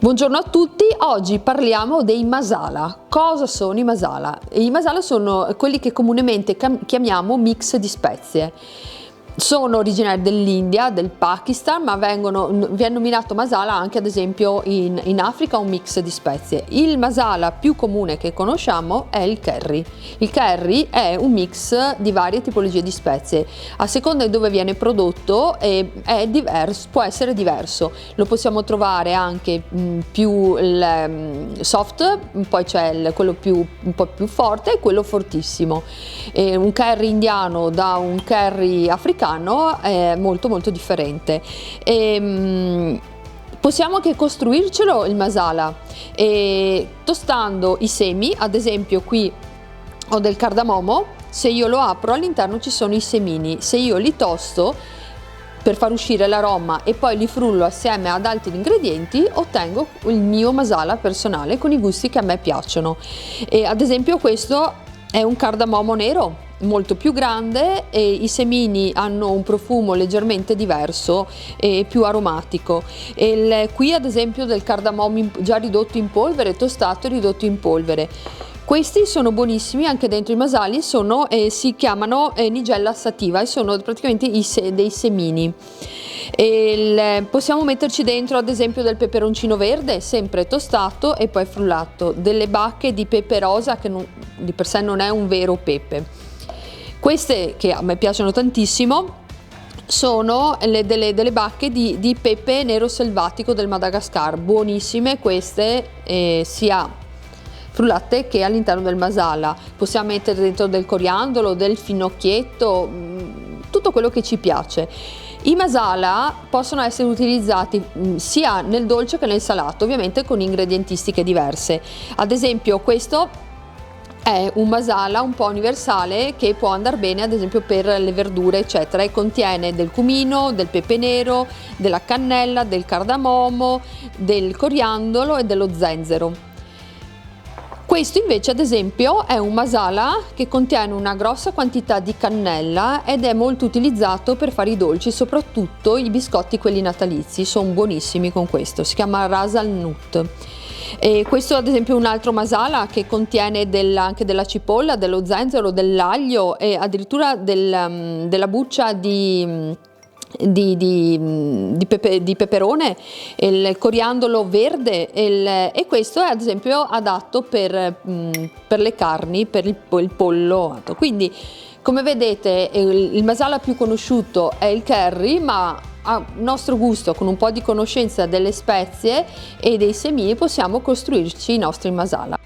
Buongiorno a tutti, oggi parliamo dei masala. Cosa sono i masala? I masala sono quelli che comunemente chiamiamo mix di spezie. Sono originari dell'India, del Pakistan, ma viene nominato masala anche ad esempio in Africa, un mix di spezie. Il masala più comune che conosciamo è il curry. Il curry è un mix di varie tipologie di spezie. A seconda di dove viene prodotto può essere diverso. Lo possiamo trovare anche più soft, poi c'è quello un po' più forte e quello fortissimo. Un curry indiano da un curry africano è molto differente. Possiamo anche costruircelo il masala tostando i semi. Ad esempio qui ho del cardamomo, se io lo apro all'interno ci sono i semini, se io li tosto per far uscire l'aroma e poi li frullo assieme ad altri ingredienti, ottengo il mio masala personale con i gusti che a me piacciono. Ad esempio questo è un cardamomo nero molto più grande e i semini hanno un profumo leggermente diverso e più aromatico. Qui ad esempio del cardamomo già ridotto in polvere, tostato e ridotto in polvere. Questi sono buonissimi anche dentro i masali, si chiamano nigella sativa e sono praticamente dei semini. Possiamo metterci dentro ad esempio del peperoncino verde, sempre tostato e poi frullato, delle bacche di pepe rosa che di per sé non è un vero pepe. Queste che a me piacciono tantissimo sono delle bacche di pepe nero selvatico del Madagascar, buonissime queste, sia frullate che all'interno del masala. Possiamo mettere dentro del coriandolo, del finocchietto, tutto quello che ci piace. I masala possono essere utilizzati sia nel dolce che nel salato, ovviamente con ingredientistiche diverse. Ad esempio questo è un masala un po' universale che può andare bene ad esempio per le verdure eccetera, e contiene del cumino, del pepe nero, della cannella, del cardamomo, del coriandolo e dello zenzero. Questo invece ad esempio è un masala che contiene una grossa quantità di cannella ed è molto utilizzato per fare i dolci, soprattutto i biscotti quelli natalizi, sono buonissimi con questo, si chiama ras al nut. E questo ad esempio è un altro masala che contiene anche della cipolla, dello zenzero, dell'aglio e addirittura della buccia di peperone, il coriandolo verde e questo è ad esempio adatto per le carni, per il pollo. Quindi come vedete il masala più conosciuto è il curry, ma a nostro gusto, con un po' di conoscenza delle spezie e dei semini, possiamo costruirci i nostri masala.